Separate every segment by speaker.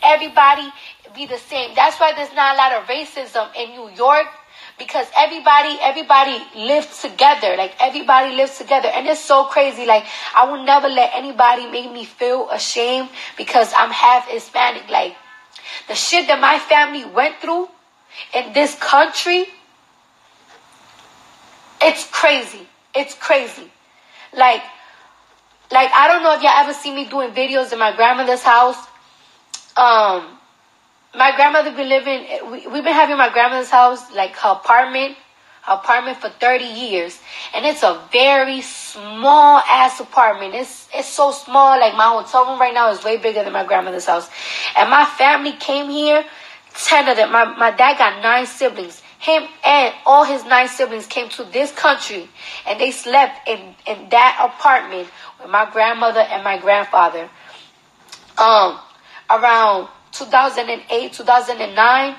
Speaker 1: everybody be the same. That's why there's not a lot of racism in New York, because everybody lives together. Like, everybody lives together. And it's so crazy. Like, I will never let anybody make me feel ashamed because I'm half Hispanic. Like, the shit that my family went through in this country, it's crazy. It's crazy. Like, I don't know if y'all ever see me doing videos in my grandmother's house. My grandmother we've been having my grandmother's house, like her apartment for 30 years. And it's a very small ass apartment. It's so small. Like, my hotel room right now is way bigger than my grandmother's house. And my family came here, 10 of them. My dad got 9 siblings. Him and all his 9 siblings came to this country, and they slept in that apartment with my grandmother and my grandfather. Around 2008, 2009,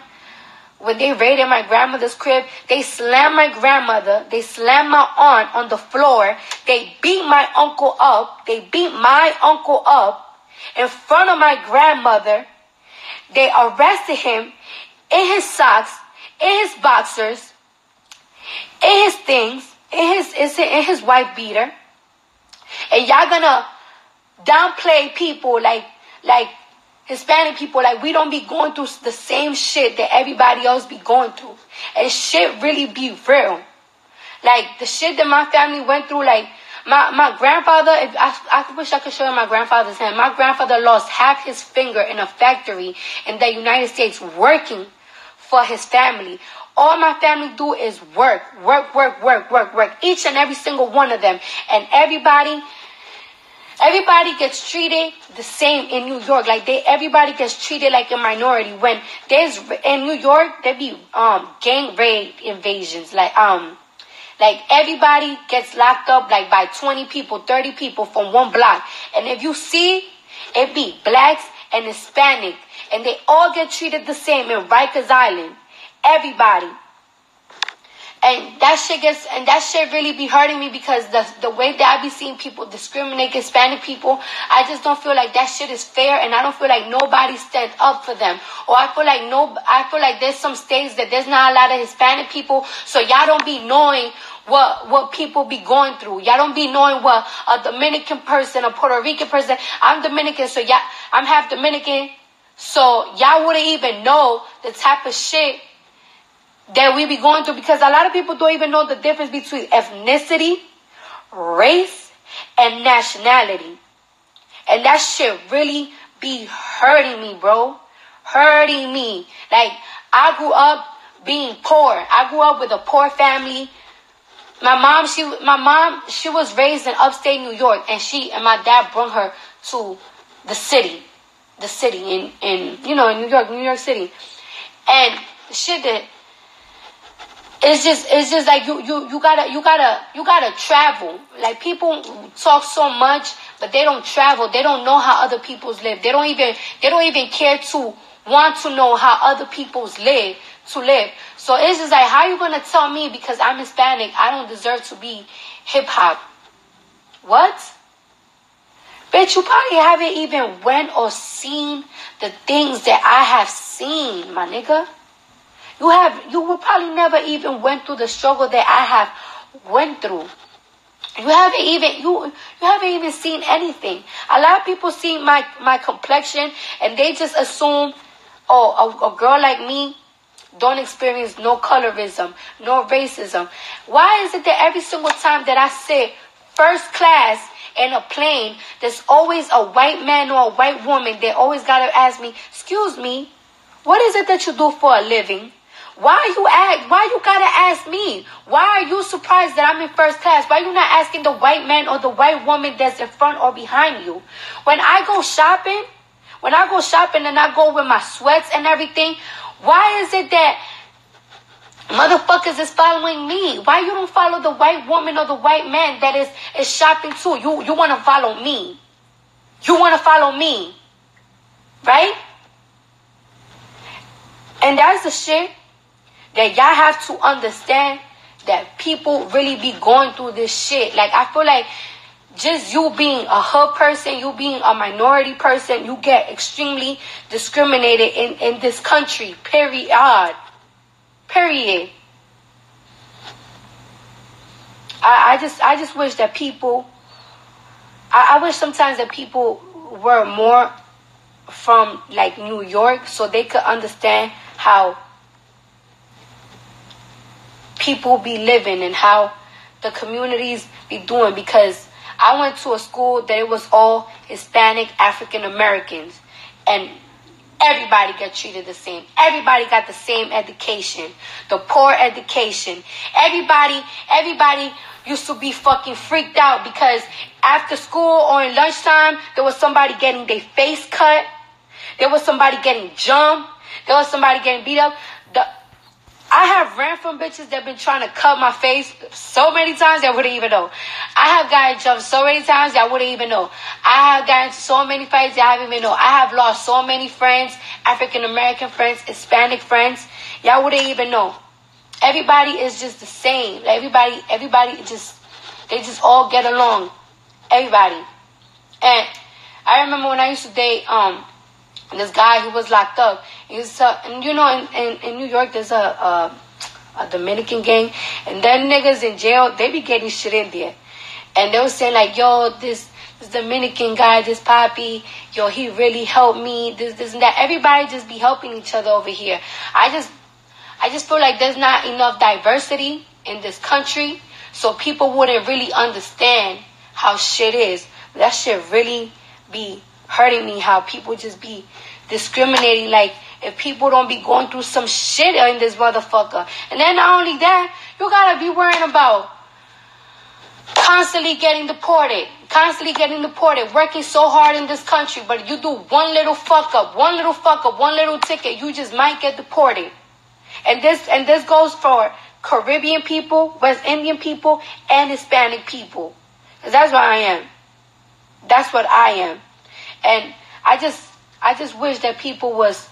Speaker 1: when they raided my grandmother's crib, they slammed my grandmother, they slammed my aunt on the floor, they beat my uncle up in front of my grandmother. They arrested him in his socks, in his boxers, in his things, in his wife beater. And y'all gonna downplay people like Hispanic people, like we don't be going through the same shit that everybody else be going through. And shit really be real. Like, the shit that my family went through, like, my grandfather, I wish I could show you my grandfather's hand. My grandfather lost half his finger in a factory in the United States working for his family. All my family do is work. Each and every single one of them. And everybody gets treated the same in New York. Like, everybody gets treated like a minority. When there's, in New York, there be gang raid invasions. Like everybody gets locked up like by 20 people, 30 people from one block. And if you see, it be blacks and Hispanic. And they all get treated the same in Rikers Island. Everybody. And that shit really be hurting me, because the way that I be seeing people discriminate Hispanic people, I just don't feel like that shit is fair, and I don't feel like nobody stands up for them. Or I feel like there's some states that there's not a lot of Hispanic people, so y'all don't be knowing what people be going through. Y'all don't be knowing what a Dominican person, a Puerto Rican person. I'm Dominican, so I'm half Dominican, so y'all wouldn't even know the type of shit that we be going through, because a lot of people don't even know the difference between ethnicity, race, and nationality. And that shit really be hurting me, bro. Hurting me. Like, I grew up being poor. I grew up with a poor family. My mom, she was raised in upstate New York, and my dad brought her to the city in New York City. And the shit that, it's just like you gotta travel. Like, people talk so much, but they don't travel. They don't know how other people's live. They don't even care to want to know how other people's live. So it's just like, how you gonna tell me because I'm Hispanic I don't deserve to be hip hop? What? Bitch, you probably haven't even went or seen the things that I have seen, my nigga. You will probably never even went through the struggle that I have went through. You haven't even seen anything. A lot of people see my complexion, and they just assume, a girl like me don't experience no colorism, no racism. Why is it that every single time that I sit first class in a plane, there's always a white man or a white woman that always gotta ask me, excuse me, what is it that you do for a living? Why you gotta ask me? Why are you surprised that I'm in first class? Why you not asking the white man or the white woman that's in front or behind you? When I go shopping and I go with my sweats and everything, why is it that motherfuckers is following me? Why you don't follow the white woman or the white man that is shopping too? You want to follow me. You want to follow me. Right? And that's the shit that y'all have to understand, that people really be going through this shit. Like, I feel like just you being a hood person, you being a minority person, you get extremely discriminated in this country. Period. Period. I just wish that people, I wish sometimes that people were more from like New York so they could understand how people be living and how the communities be doing, because I went to a school that it was all Hispanic African Americans, and everybody got treated the same. Everybody got the same education, the poor education. Everybody used to be fucking freaked out because after school or in lunchtime, there was somebody getting their face cut. There was somebody getting jumped. There was somebody getting beat up. I have ran from bitches that been trying to cut my face so many times that I wouldn't even know. I have gotten jumped so many times that I wouldn't even know. I have gotten into so many fights that I haven't even know. I have lost so many friends, African American friends, Hispanic friends. Y'all wouldn't even know. Everybody is just the same. Like everybody they just all get along. Everybody. And I remember when I used to date this guy who was locked up. And you know, in New York, there's a Dominican gang, and them niggas in jail, they be getting shit in there. And they was saying like, yo, this Dominican guy, this Papi, yo, he really helped me, this and that. Everybody just be helping each other over here. I just feel like there's not enough diversity in this country, so people wouldn't really understand how shit is. That shit really be hurting me, how people just be discriminating. Like, if people don't be going through some shit in this motherfucker. And then not only that, you gotta be worrying about constantly getting deported, working so hard in this country, but you do one little fuck up, one little ticket, you just might get deported. And this goes for Caribbean people, West Indian people, and Hispanic people. 'Cause that's what I am. That's what I am. And I just wish that people was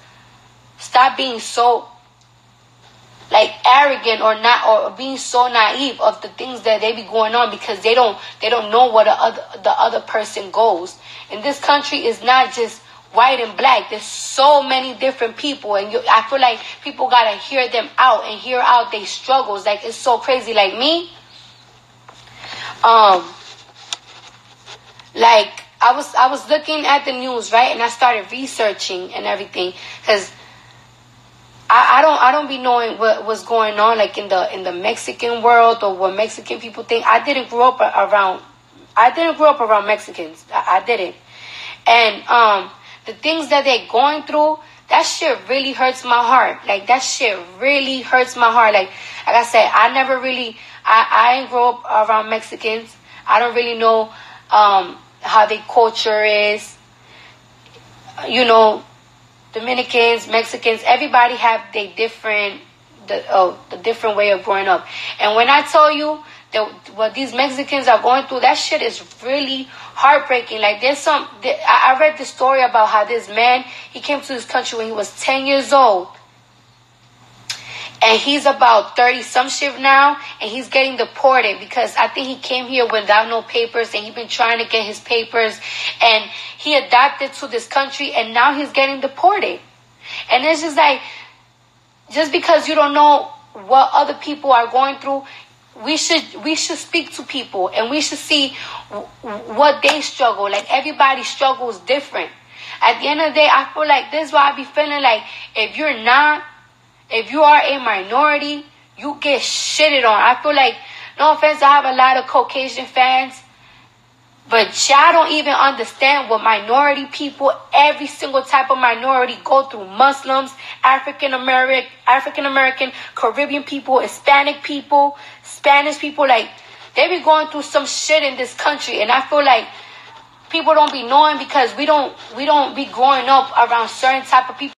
Speaker 1: stop being so like arrogant or being so naive of the things that they be going on, because they don't know what the other person goes. And this country is not just white and black. There's so many different people, and I feel like people gotta hear them out and hear out their struggles. Like, it's so crazy. Like me, like I was looking at the news, right, and I started researching and everything, because I don't be knowing what's going on, like in the Mexican world, or what Mexican people think. I didn't grow up around Mexicans. I didn't. And the things that they're going through, that shit really hurts my heart. Like, that shit really hurts my heart. Like I said, I didn't grow up around Mexicans. I don't really know how their culture is. You know, Dominicans, Mexicans, everybody have their different, the different way of growing up. And when I tell you that what these Mexicans are going through, that shit is really heartbreaking. Like, I read the story about how this man, he came to this country when he was 10 years old. And he's about 30 some shit now, and he's getting deported because I think he came here without no papers, and he's been trying to get his papers, and he adapted to this country, and now he's getting deported. And it's just like, just because you don't know what other people are going through, we should speak to people, and we should see what they struggle. Like, everybody's struggle is different. At the end of the day, I feel like this is why I be feeling like, if you are a minority, you get shitted on. I feel like, no offense, I have a lot of Caucasian fans, but y'all don't even understand what minority people, every single type of minority, go through. Muslims, African American, Caribbean people, Hispanic people, Spanish people. Like, they be going through some shit in this country, and I feel like people don't be knowing because we don't be growing up around certain type of people.